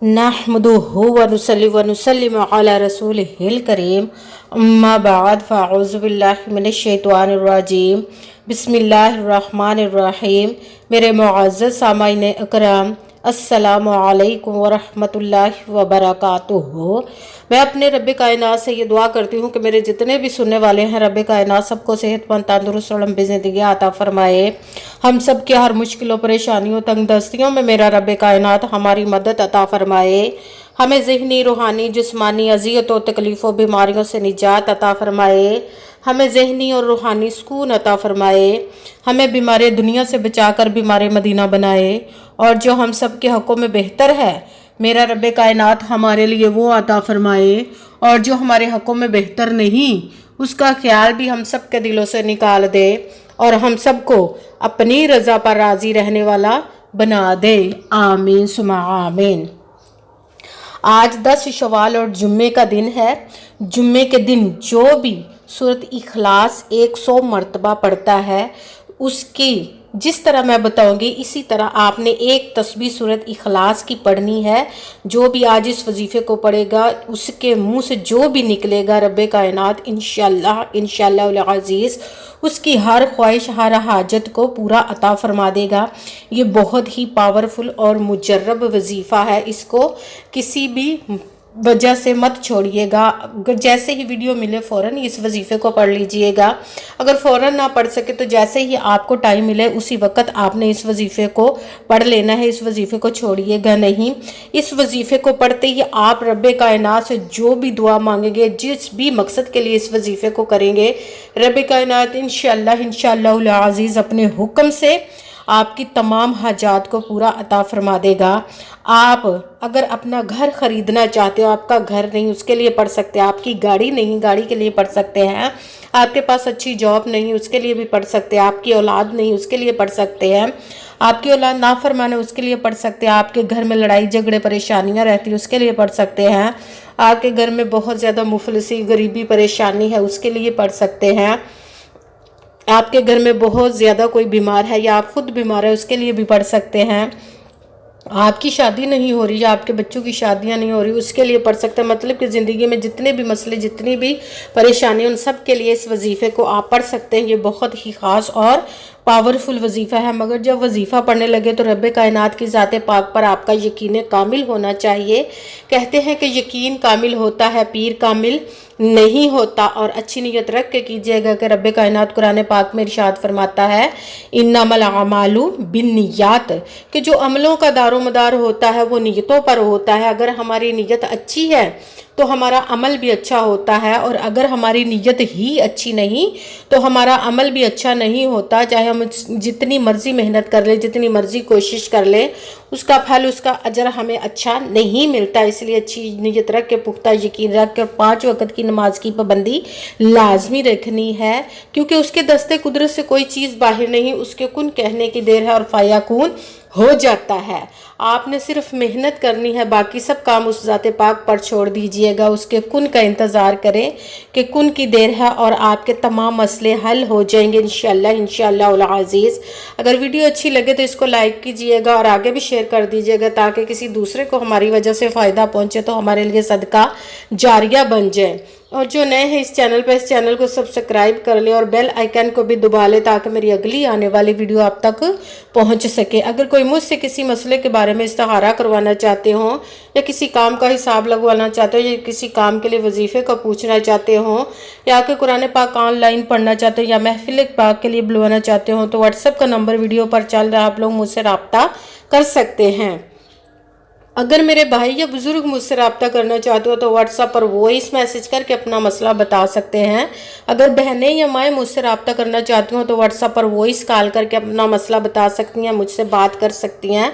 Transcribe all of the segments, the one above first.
नहमदुहु व नुसल्ली व नुसल्लिमु अला रसूलिहिल करीम अम्मा बाद फ़अऊज़ु बिल्लाहि मिनश शैतानिर रजीम बिस्मिल्लाहिर रहमानिर रहीम। मेरे मुअज़्ज़ज़ सामाईन इकराम, अस्सलामु अलैकुम व रहमतुल्लाहि व बरकातुहू। मैं अपने रब कायनात से ये दुआ करती हूँ कि मेरे जितने भी सुनने वाले हैं, रब कायनात सबको सेहतमंद, तंदुरुस्त और लंबी ज़िंदगी अता फरमाए। हम सब के हर मुश्किलों, परेशानियों, तंगदस्तियों में मेरा रब कायनात हमारी मदद अता फरमाए। हमें ज़हनी, रूहानी, जिस्मानी अज़ियतों, तकलीफ़ों, बीमारियों से निजात अता फरमाए। हमें ज़हनी और रूहानी सुकून अता फरमाए। हमें बीमारी दुनिया से बचाकर बीमारी मदीना बनाए। और जो हम सब के हक़ों में बेहतर है, मेरा रब कायनात हमारे लिए वो अता फरमाए। और जो हमारे हक़ों में बेहतर नहीं, उसका ख्याल भी हम सब के दिलों से निकाल दे और हम सबको अपनी रज़ा पर राज़ी रहने वाला बना दे। आमीन सुमा आमीन। आज 10 शवाल और जुम्मे का दिन है। जुम्मे के दिन जो भी सूरत इखलास 100 मरतबा पढ़ता है, उसकी जिस तरह मैं बताऊंगी इसी तरह आपने एक तस्बीह सूरत इखलास की पढ़नी है। जो भी आज इस वजीफे को पढ़ेगा, उसके मुंह से जो भी निकलेगा, रब्बे कायनात इंशाअल्लाह अज़ीज़ उसकी हर ख्वाहिश, हर हाजत को पूरा अता फरमा देगा। ये बहुत ही पावरफुल और मुजर्रब वजीफ़ा है। इसको किसी भी वजह से मत छोड़िएगा। अगर जैसे ही वीडियो मिले फ़ौरन इस वजीफ़े को पढ़ लीजिएगा। अगर फ़ौरन ना पढ़ सके तो जैसे ही आपको टाइम मिले उसी वक्त आपने इस वजीफ़े को पढ़ लेना है। इस वजीफ़े को छोड़िएगा नहीं। इस वजीफ़े को पढ़ते ही आप रब्बे कायनात से जो भी दुआ मांगेंगे, जिस भी मकसद के लिए इस वजीफ़े को करेंगे, रब्बे कायनात इंशाअल्लाह अज़ीज़ अपने हुक्म से आपकी तमाम हाजात को पूरा अता फरमा देगा। आप अगर अपना घर ख़रीदना चाहते हो, आपका घर नहीं, उसके लिए पढ़ सकते हैं। आपकी गाड़ी नहीं, गाड़ी के लिए पढ़ सकते हैं। आपके पास अच्छी जॉब नहीं, उसके लिए भी पढ़ सकते हैं। आपकी औलाद नहीं, उसके लिए पढ़ सकते हैं। आपकी औलाद नाफरमान है, उसके लिए पढ़ सकते हैं। आपके घर में लड़ाई झगड़े परेशानियां रहती है, उसके लिए पढ़ सकते हैं। आपके घर में बहुत ज़्यादा मुफलिसी, गरीबी, परेशानी है, उसके लिए पढ़ सकते हैं। आपके घर में बहुत ज़्यादा कोई बीमार है या आप खुद बीमार है, उसके लिए भी पढ़ सकते हैं। आपकी शादी नहीं हो रही या आपके बच्चों की शादियां नहीं हो रही, उसके लिए पढ़ सकते हैं। मतलब कि ज़िंदगी में जितने भी मसले, जितनी भी परेशानी, उन सब के लिए इस वजीफ़े को आप पढ़ सकते हैं। ये बहुत ही ख़ास और पावरफुल वजीफ़ा है। मगर जब वजीफ़ा पढ़ने लगे तो रब्बे कायनात की ज़ात पाक पर आपका यकीन कामिल होना चाहिए। कहते हैं कि यकीन कामिल होता है, पीर कामिल नहीं होता। और अच्छी नीयत रख के कीजिएगा कि रब्बे कायनात कुरान पाक में इरशाद फरमाता है, इन्नमल अमालु बिन्नियात, कि जो अमलों का दारोमदार होता है वो नीयतों पर होता है। अगर हमारी नीयत अच्छी है तो हमारा अमल भी अच्छा होता है, और अगर हमारी नीयत ही अच्छी नहीं तो हमारा अमल भी अच्छा नहीं होता। चाहे हम जितनी मर्जी मेहनत कर ले, जितनी मर्जी कोशिश कर ले, उसका फल, उसका अजर हमें अच्छा नहीं मिलता। इसलिए अच्छी नीयत रख के, पुख्ता यकीन रख के 5 वक्त की नमाज की पाबंदी लाजमी रखनी है, क्योंकि उसके दस्ते कुदरत से कोई चीज़ बाहर नहीं, उसके कुन कहने की देर है और फायाकून हो जाता है। आपने सिर्फ मेहनत करनी है, बाकी सब काम उस ज़ाते पाक पर छोड़ दीजिएगा। उसके कुन का इंतज़ार करें कि कुन की देर है और आपके तमाम मसले हल हो जाएंगे इंशाअल्लाह अज़ीज़। अगर वीडियो अच्छी लगे तो इसको लाइक कीजिएगा और आगे भी शेयर कर दीजिएगा, ताकि किसी दूसरे को हमारी वजह से फ़ायदा पहुँचे तो हमारे लिए सदका जारिया बन जाए। और जो नए हैं इस चैनल पर, इस चैनल को सब्सक्राइब कर लें और बेल आइकन को भी दबा लें, ताकि मेरी अगली आने वाली वीडियो आप तक पहुंच सके। अगर कोई मुझसे किसी मसले के बारे में इस्तिखारा करवाना चाहते हो, या किसी काम का हिसाब लगवाना चाहते हो, या किसी काम के लिए वजीफ़े का पूछना चाहते हो, या कि कुरान पाक ऑनलाइन पढ़ना चाहते हो, या महफिल पाक के लिए बुलवाना चाहते हो, तो व्हाट्सएप का नंबर वीडियो पर चल रहा है, आप लोग मुझसे रब्ता कर सकते हैं। अगर मेरे भाई या बुज़ुर्ग मुझसे रब्ता करना चाहते हो तो व्हाट्सएप पर वॉइस मैसेज करके अपना मसला बता सकते हैं। अगर बहनें या माएँ मुझसे रब्ता करना चाहती हो तो व्हाट्सएप पर वॉइस कॉल करके अपना मसला बता सकती हैं, मुझसे बात कर सकती हैं।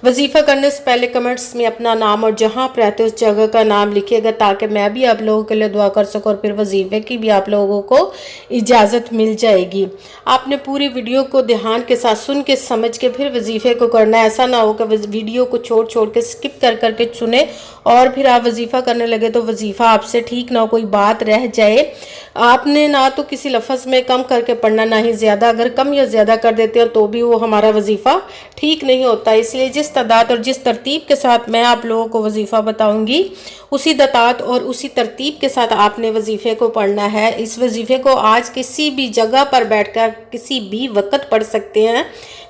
वजीफ़ा करने से पहले कमेंट्स में अपना नाम और जहाँ आप रहते हो उस जगह का नाम लिखिएगा, ताकि मैं भी आप लोगों के लिए दुआ कर सकूँ और फिर वजीफ़े की भी आप लोगों को इजाज़त मिल जाएगी। आपने पूरी वीडियो को ध्यान के साथ सुन के समझ के फिर वजीफ़े को करना है। ऐसा ना हो कि वीडियो को छोड़ छोड़ के स्किप कर करके सुने और फिर आप वजीफ़ा करने लगे तो वजीफ़ा आपसे ठीक ना हो, कोई बात रह जाए। آپ نے نہ تو کسی لفظ میں کم کر کے پڑھنا، نہ ہی زیادہ، اگر کم یا زیادہ کر دیتے ہیں تو بھی وہ ہمارا وظیفہ ٹھیک نہیں ہوتا۔ اس لیے جس تعداد اور جس ترتیب کے ساتھ میں آپ لوگوں کو وظیفہ بتاؤں گی، اسی تعداد اور اسی ترتیب کے ساتھ آپ نے وظیفے کو پڑھنا ہے۔ اس وظیفے کو آج کسی بھی جگہ پر بیٹھ کر کسی بھی وقت پڑھ سکتے ہیں،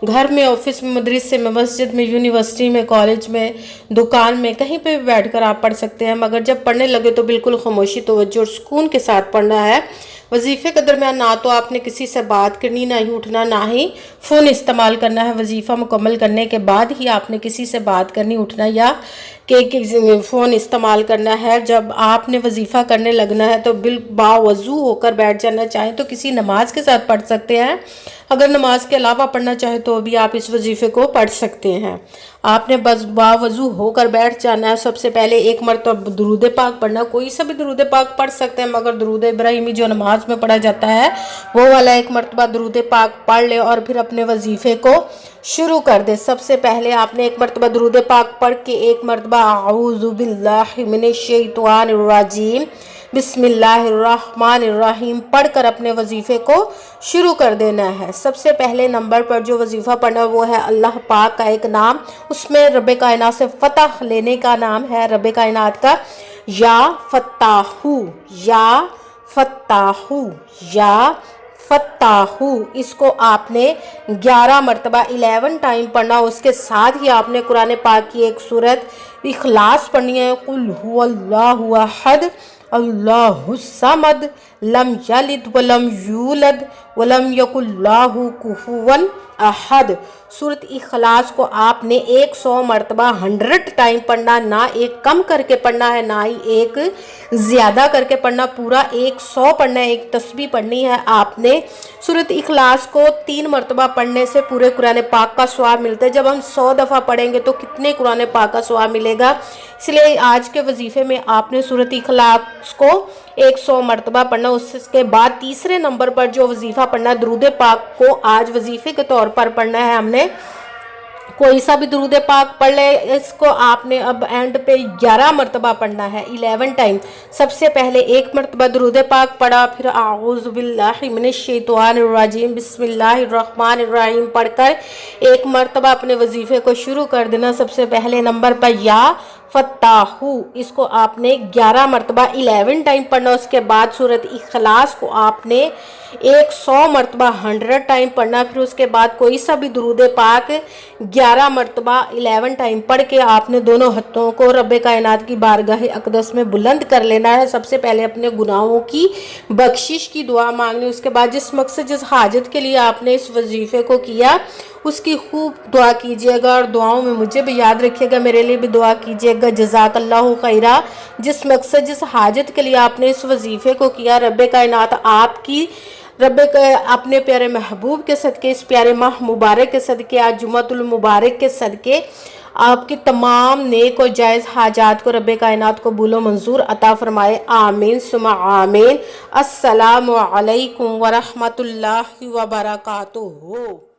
گھر میں، آفس میں، مدرسے میں، مسجد میں، یونیورسٹی میں، کالج میں، دکان میں، کہیں پہ بھی بیٹھ کر آپ پڑھ سکتے ہیں، مگر جب پڑھنے لگے تو بالکل خاموشی، توجہ اور سکون کے ساتھ پڑھنا ہے۔ وظیفے کے درمیان نہ تو آپ نے کسی سے بات کرنی، نہ ہی اٹھنا، نہ ہی فون استعمال کرنا ہے۔ وظیفہ مکمل کرنے کے بعد ہی آپ نے کسی سے بات کرنی، اٹھنا یا کہ فون استعمال کرنا ہے۔ جب آپ نے وظیفہ کرنے لگنا ہے تو باوضو ہو کر بیٹھ جانا، چاہیں تو کسی نماز کے ساتھ پڑھ سکتے ہیں، اگر نماز کے علاوہ پڑھنا چاہے تو بھی آپ اس وظیفے کو پڑھ سکتے ہیں۔ آپ نے بس باوضو ہو کر بیٹھ جانا ہے۔ سب سے پہلے ایک مرتبہ درود پاک پڑھنا، کوئی سا بھی درود پاک پڑھ سکتے ہیں، مگر درود ابراہیمی جو نماز میں پڑھا جاتا ہے وہ والا ایک مرتبہ درود پاک پڑھ لے اور پھر اپنے وظیفے کو شروع کر دے۔ سب سے پہلے آپ نے ایک مرتبہ درود پاک پڑھ کے ایک مرتبہ اعوذ باللہ من الشیطان الرجیم بسم اللہ الرحمن الرحیم پڑھ کر اپنے وظیفے کو شروع کر دینا ہے۔ سب سے پہلے نمبر پر جو وظیفہ پڑھنا وہ ہے اللہ پاک کا ایک نام، اس میں رب کائنات سے فتح لینے کا نام ہے، رب کائنات کا یا فتاحو، یا فتاحو، یا فتاحو۔ اس کو آپ نے 11 مرتبہ 11 ٹائم پڑھنا، اس کے ساتھ ہی آپ نے قرآن پاک کی ایک سورت اخلاص پڑھنی ہے، قل هو اللہ احد اللہ الصمد لم یلد ولم یولد ولم یکن لہ کفوا احد۔ سورت اخلاص کو آپ نے 100 مرتبہ 100 ٹائم پڑھنا، نہ ایک کم کر کے پڑھنا ہے، نہ ہی ایک زیادہ کر کے پڑھنا، پورا 100 پڑھنا ہے، ایک تسبیح پڑھنی ہے۔ آپ نے سورت اخلاص کو 3 مرتبہ پڑھنے سے پورے قرآن پاک کا ثواب ملتا ہے۔ جب ہم 100 دفعہ پڑھیں گے تو کتنے قرآن پاک کا ثواب ملے گا؟ اس لیے آج کے وظیفے میں آپ نے سورت اخلاص کو 100 مرتبہ پڑھنا۔ اس کے بعد تیسرے نمبر پر جو وظیفہ پڑھنا، درود پاک کو آج وظیفے کے طور پر پڑھنا ہے۔ ہم نے کوئی سا بھی درود پاک پڑھ لے، اس کو آپ نے اب اینڈ پہ 11 مرتبہ پڑھنا ہے، 11 ٹائم۔ سب سے پہلے ایک مرتبہ درود پاک پڑھا، پھر اعوذ باللہ من الشیطان الرجیم بسم اللہ الرحمن الرحیم پڑھ کر ایک مرتبہ اپنے وظیفے کو شروع کر دینا۔ سب سے پہلے نمبر پر یا فتاحو، اس کو آپ نے 11 مرتبہ 11 ٹائم پڑھنا۔ اس کے بعد سورت اخلاص کو آپ نے 100 مرتبہ 100 ٹائم پڑھنا، پھر اس کے بعد کوئی سا بھی درود پاک 11 مرتبہ 11 ٹائم پڑھ کے آپ نے دونوں ہاتھوں کو رب کائنات کی بارگاہ اقدس میں بلند کر لینا ہے۔ سب سے پہلے اپنے گناہوں کی بخشش کی دعا مانگنی، اس کے بعد جس مقصد جس حاجت کے لیے آپ نے اس وظیفے کو کیا اس کی خوب دعا کیجیے گا، اور دعاؤں میں مجھے بھی یاد رکھیے گا، میرے لیے بھی دعا کیجیے گا۔ جزاک اللہ خیرہ۔ جس مقصد جس حاجت کے لیے آپ نے اس وظیفے کو کیا، رب کائنات آپ کی اپنے پیارے محبوب کے صدقے، اس پیارے ماہ مبارک کے صدقے، آج جمعۃ المبارک کے صدقے، آپ کی تمام نیک و جائز حاجات کو رب کائنات قبول و منظور عطا فرمائے، آمین ثم آمین۔ السلام علیکم ورحمۃ اللہ وبرکاتہ۔